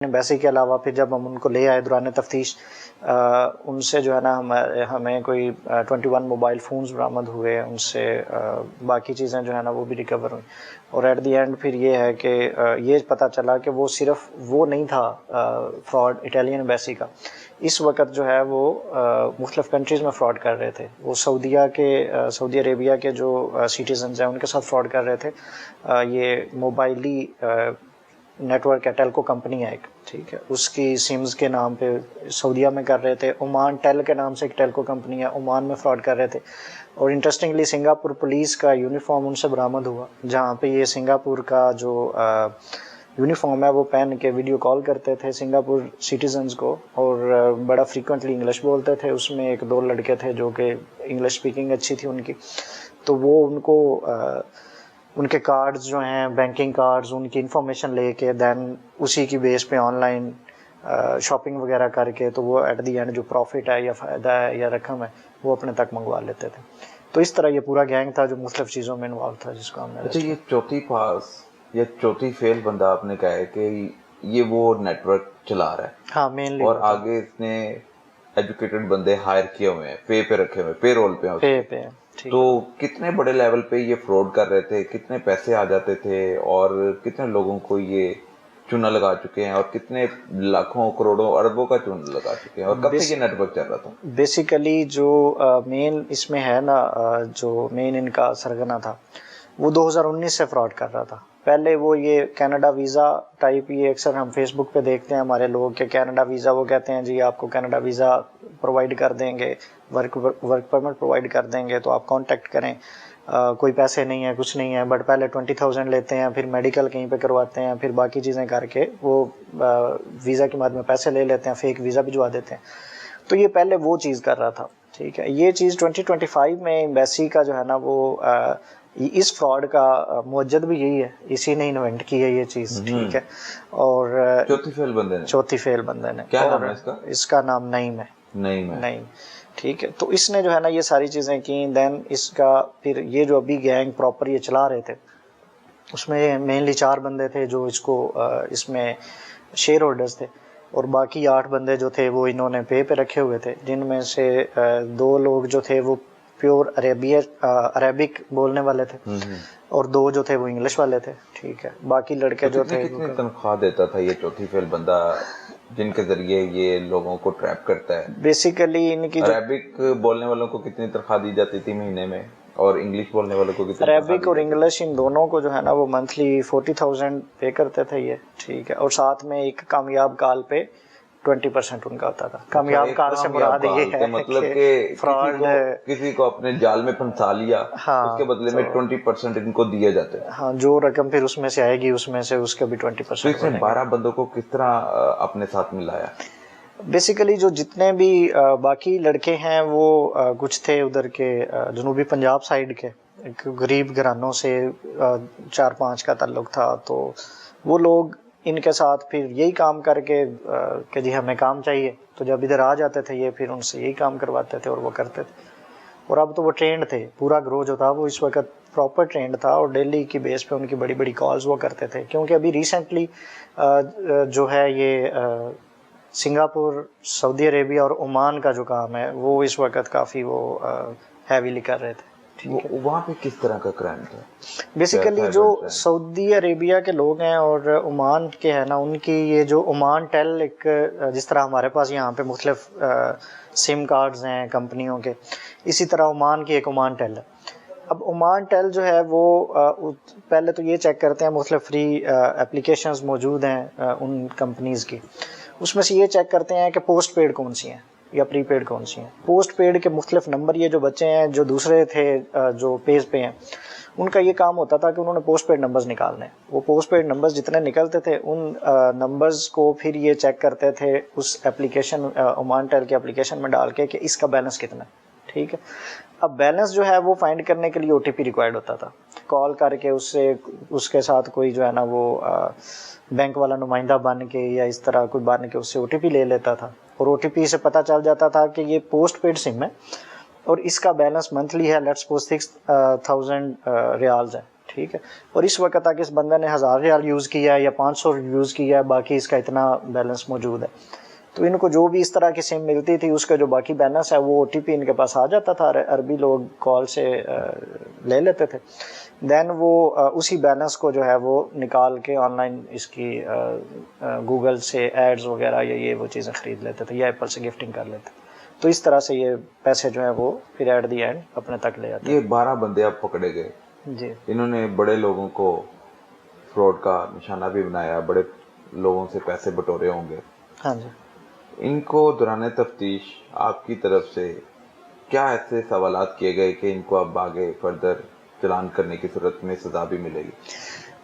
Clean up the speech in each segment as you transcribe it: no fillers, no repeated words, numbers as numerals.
Embassy کے علاوہ پھر جب ہم ان کو لے آئے دوران تفتیش ان سے جو ہے نا ہمیں کوئی 21 موبائل فونز برآمد ہوئے، ان سے باقی چیزیں جو ہے نا وہ بھی ریکور ہوئیں، اور ایٹ دی اینڈ پھر یہ ہے کہ یہ پتہ چلا کہ وہ صرف وہ نہیں تھا فراڈ اٹالین ایمبیسی کا، اس وقت جو ہے وہ مختلف کنٹریز میں فراڈ کر رہے تھے، وہ سعودی عربیہ کے جو سٹیزنز ہیں ان کے ساتھ فراڈ کر رہے تھے، یہ موبائلی نیٹ ورک ہے، ٹیلکو کمپنی ہے ایک، ٹھیک ہے، اس کی سمز کے نام پہ سعودیہ میں کر رہے تھے، عمان ٹیل کے نام سے ایک ٹیلکو کمپنی ہے، عمان میں فراڈ کر رہے تھے، اور انٹرسٹنگلی سنگاپور پولیس کا یونیفارم ان سے برآمد ہوا، جہاں پہ یہ سنگاپور کا جو یونیفارم ہے وہ پہن کے ویڈیو کال کرتے تھے سنگاپور سٹیزنز کو، اور بڑا فریکوینٹلی انگلش بولتے تھے، اس میں ایک دو لڑکے تھے جو کہ انگلش اسپیکنگ اچھی تھی ان کی، تو وہ ان کو ان کے کارڈز جو ہیں بینکنگ کارڈز ان کی انفارمیشن لے کے دین اسی کی بیس پہ آن لائن شاپنگ وغیرہ کر کے تو وہ ایٹ دی اینڈ جو پروفٹ ہے یا فائدہ ہے یا رقم ہے وہ اپنے تک منگوا لیتے تھے. تو اس طرح یہ پورا گینگ تھا جو مختلف چیزوں میں انوالو تھا جس کو ہم نے. اچھا، یہ چوتھی فیل بندہ آپ نے کہا ہے کہ یہ وہ نیٹ ورک چلا رہا ہے. ہاں مینلی. اور آگے اس نے ایجوکیٹڈ بندے ہائر کیے ہوئے ہیں، پہ رکھے ہوئے، پے رول پہ. تو کتنے بڑے لیول پہ یہ فراڈ کر رہے تھے، کتنے پیسے آ جاتے تھے، اور کتنے لوگوں کو یہ چونا لگا چکے ہیں، اور کتنے لاکھوں کروڑوں اربوں کا چونا لگا چکے ہیں، اور کب سے یہ نیٹ ورک چل رہا تھا؟ بیسیکلی جو مین اس میں ہے نا، جو مین ان کا سرگنا تھا وہ 2019 سے فراڈ کر رہا تھا. پہلے وہ یہ کینیڈا ویزا ٹائپ، یہ اکثر ہم فیس بک پہ دیکھتے ہیں ہمارے لوگ کہ کینیڈا ویزا، وہ کہتے ہیں جی آپ کو کینیڈا ویزا پرووائڈ کر دیں گے، ورک پرمٹ پرووائڈ کر دیں گے، تو آپ کانٹیکٹ کریں، کوئی پیسے نہیں ہے کچھ نہیں ہے، بٹ پہلے 20,000 لیتے ہیں، پھر میڈیکل کہیں پہ کرواتے ہیں، پھر باقی چیزیں کر کے وہ ویزا کے بعد میں پیسے لے لیتے ہیں، فیک ویزا بھجوا دیتے ہیں. تو یہ پہلے وہ چیز کر رہا تھا، ٹھیک ہے. یہ چیز 2025 میں ایمبیسی کا جو ہے نا وہ اس فراڈ کا موجد بھی یہی ہے، اسی نے انوینٹ کی ہے یہ چیز، ٹھیک ہے. اور چوتھی فیل بندے نے. کیا نام ہے اس کا؟ اس کا نام نعیم ہے. نعیم، ٹھیک ہے. تو اس نے جو ہے نا یہ ساری چیزیں کی. دین اس کا پھر یہ جو ابھی گینگ پراپر یہ چلا رہے تھے، اس میں مینلی 4 بندے تھے جو اس کو اس میں شیئر ہولڈرز تھے، اور باقی 8 بندے جو تھے وہ انہوں نے پے رکھے ہوئے تھے، جن میں سے 2 لوگ جو تھے وہ پیور عربک بولنے والے تھے، اور 2 جو تھے وہ انگلش والے تھے، ٹھیک ہے. باقی لڑکے جو تھے. کتنی تنخواہ دیتا تھا یہ چوتھی فیل بندہ جن کے ذریعے یہ لوگوں کو ٹریپ کرتا ہے؟ بیسیکلی ان کی عربک بولنے والوں کو کتنی تنخواہ دی جاتی تھی مہینے میں، اور انگلش بولنے والوں کو کتنی؟ عربک اور انگلش ان دونوں کو جو ہے نا وہ منتھلی 40,000 پے کرتے تھے یہ، ٹھیک ہے. اور ساتھ میں ایک کامیاب کال پہ 20% ان کا ہوتا تھا. کامیاب کال سے مراد یہ ہے مطلب کہ فراڈ کسی کو اپنے جال میں پھنسا لیا، اس کے بدلے میں 20% ان کو دیے جاتے ہیں. ہاں، جو رقم پھر اس میں سے آئے گی اس میں سے اس کا بھی 20%. تو اس نے 12 بندوں کو کس طرح اپنے ساتھ ملایا؟ بیسیکلی جو جتنے بھی باقی لڑکے ہیں وہ کچھ تھے ادھر کے جنوبی پنجاب سائیڈ کے ایک غریب گھرانوں سے 4-5 کا تعلق تھا، تو وہ لوگ ان کے ساتھ پھر یہی کام کر کے کہ جی ہمیں کام چاہیے، تو جب ادھر آ جاتے تھے یہ پھر ان سے یہی کام کرواتے تھے اور وہ کرتے تھے. اور اب تو وہ ٹرینڈ تھے، پورا گروہ جو تھا وہ اس وقت پراپر ٹرینڈ تھا، اور ڈیلی کی بیس پہ ان کی بڑی بڑی کالز وہ کرتے تھے. کیونکہ ابھی ریسنٹلی جو ہے یہ سنگاپور، سعودی عربیہ اور عمان کا جو کام ہے وہ اس وقت کافی وہ ہیویلی کر رہے تھے. وہاں پہ کس طرح کا کرائم تھا؟ بیسیکلی جو سعودی عربیہ کے لوگ ہیں اور عمان کے ہیں نا، ان کی یہ جو عمان ٹیل، ایک جس طرح ہمارے پاس یہاں پہ مختلف سم کارڈز ہیں کمپنیوں کے، اسی طرح عمان کی ایک عمان ٹیل ہے. اب عمان ٹیل جو ہے وہ پہلے تو یہ چیک کرتے ہیں، مختلف فری اپلیکیشنز موجود ہیں ان کمپنیز کی، اس میں سے یہ چیک کرتے ہیں کہ پوسٹ پیڈ کون سی ہیں یا پری پیڈ کون سی ہیں. پوسٹ پیڈ کے مختلف نمبر یہ جو بچے ہیں جو دوسرے تھے جو پیز پہ ہیں، ان کا یہ کام ہوتا تھا کہ انہوں نے پوسٹ پیڈ نمبرز نکالنے. وہ پوسٹ پیڈ نمبرز جتنے نکلتے تھے ان نمبرز کو پھر یہ چیک کرتے تھے اس اپلیکیشن عمان ٹیل کے اپلیکیشن میں ڈال کے کہ اس کا بیلنس کتنا ہے، ٹھیک ہے. اب بیلنس جو ہے وہ فائنڈ کرنے کے لیے OTP ریکوائرڈ ہوتا تھا. کال کر کے اس کے ساتھ کوئی جو ہے نا وہ بینک والا نمائندہ بن کے یا اس طرح کوئی بن کے اس سے OTP لے لیتا تھا، اور OTP سے پتہ چل جاتا تھا کہ یہ پوسٹ پیڈ سم ہے اور اس کا بیلنس منتھلی ہے لیٹس سپوز 6,000 ریالز ہے، ٹھیک ٹھیک ہے. اور اس وقت تک اس بندے نے 1000 ریال یوز کیا ہے یا 500 یوز کیا ہے, باقی اس کا اتنا بیلنس موجود ہے. تو ان کو جو بھی اس طرح کی سم ملتی تھی اس کا جو باقی بیلنس ہے وہ OTP ان کے پاس آ جاتا تھا, عربی لوگ کال سے لے لیتے تھے. دین وہ اسی بیلنس کو جو ہے وہ نکال کے آن لائن اس کی گوگل سے ایڈز وغیرہ یا یہ وہ چیزیں خرید لیتے تھے یا ایپل سے گفٹنگ کر لیتے. تو اس طرح سے یہ پیسے جو ہیں وہ پھر ایٹ دی اینڈ اپنے تک لے آتے. یہ 12 بندے اب پکڑے گئے جی, انہوں نے بڑے لوگوں کو فراڈ کا نشانہ بھی بنایا, بڑے لوگوں سے پیسے بٹورے ہوں گے. ہاں جی. ان کو دوران تفتیش آپ کی طرف سے کیا ایسے سوالات کیے گئے کہ ان کو اب آگے فردر چلان کرنے کی صورت میں سزا بھی ملے گی؟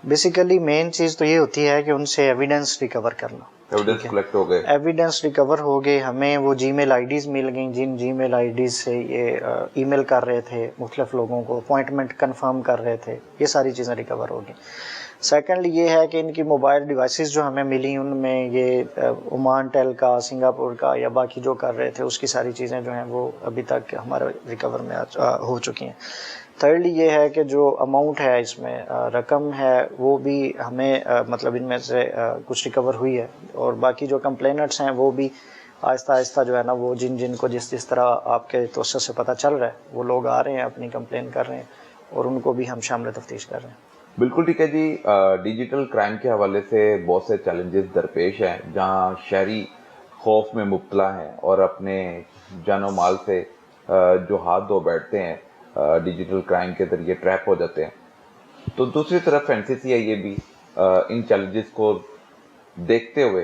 بیسیکلی مین چیز تو یہ ہوتی ہے کہ ان سے ایویڈنس ریکور کرنا. ایویڈنس کلیکٹ ہو گئے, ایویڈنس ریکور ہو گئے, ہمیں وہ جی میل آئی ڈیز مل گئیں جن جی میل آئی ڈیز سے یہ ای میل کر رہے تھے مختلف لوگوں کو, اپوائنٹمنٹ کنفرم کر رہے تھے, یہ ساری چیزیں ریکور ہو گئیں. سیکنڈلی یہ ہے کہ ان کی موبائل ڈیوائسز جو ہمیں ملی ان میں یہ عمان ٹیل کا, سنگاپور کا یا باقی جو کر رہے تھے اس کی ساری چیزیں جو ہیں وہ ابھی تک ہمارے ریکور میں ہو چکی ہیں. تھرڈلی یہ ہے کہ جو اماؤنٹ ہے اس میں رقم ہے وہ بھی ہمیں مطلب ان میں سے کچھ ریکور ہوئی ہے, اور باقی جو کمپلیننٹس ہیں وہ بھی آہستہ آہستہ جو ہے نا وہ جن کو جس طرح آپ کے توسط سے پتہ چل رہا ہے وہ لوگ آ رہے ہیں اپنی کمپلین کر رہے ہیں اور ان کو بھی ہم شامل تفتیش کر رہے ہیں. بالکل ٹھیک ہے جی. ڈیجیٹل کرائم کے حوالے سے بہت سے چیلنجز درپیش ہیں جہاں شہری خوف میں مبتلا ہیں اور اپنے جان و مال سے جو ہاتھ دھو بیٹھتے ہیں ڈیجیٹل کرائم کے ذریعے ٹریپ ہو جاتے ہیں. تو دوسری طرف NCCIA بھی ان چیلنجز کو دیکھتے ہوئے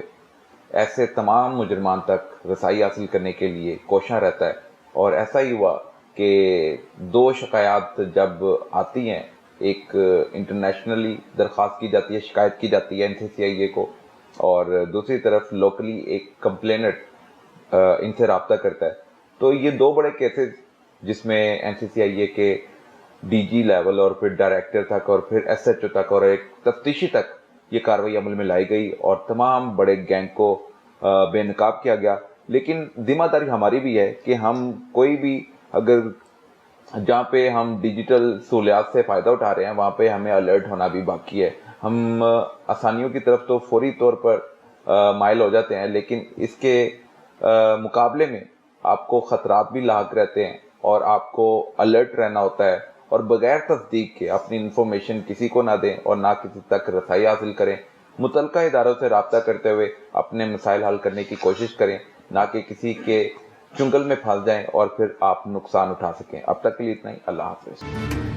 ایسے تمام مجرمان تک رسائی حاصل کرنے کے لیے کوشاں رہتا ہے, اور ایسا ہی ہوا کہ 2 شکایات جب آتی ہیں, ایک انٹرنیشنلی درخواست کی جاتی ہے, شکایت کی جاتی ہے NCCIA کو, اور دوسری طرف لوکلی ایک کمپلیننٹ ان سے رابطہ کرتا ہے. تو یہ 2 بڑے کیسز جس میں NCCIA کے DG لیول اور پھر ڈائریکٹر تک اور پھر SHO تک اور ایک تفتیشی تک یہ کارروائی عمل میں لائی گئی اور تمام بڑے گینگ کو بے نقاب کیا گیا. لیکن ذمہ داری ہماری بھی ہے کہ ہم کوئی بھی اگر جہاں پہ ہم ڈیجیٹل سہولیات سے فائدہ اٹھا رہے ہیں وہاں پہ ہمیں الرٹ ہونا بھی باقی ہے. ہم آسانیوں کی طرف تو فوری طور پر مائل ہو جاتے ہیں, لیکن اس کے مقابلے میں آپ کو خطرات بھی لاحق رہتے ہیں اور آپ کو الرٹ رہنا ہوتا ہے, اور بغیر تصدیق کے اپنی انفارمیشن کسی کو نہ دیں اور نہ کسی تک رسائی حاصل کریں. متعلقہ اداروں سے رابطہ کرتے ہوئے اپنے مسائل حل کرنے کی کوشش کریں, نہ کہ کسی کے چنگل میں پھنس جائیں اور پھر آپ نقصان اٹھا سکیں. اب تک کے لیے اتنا ہی. اللہ حافظ.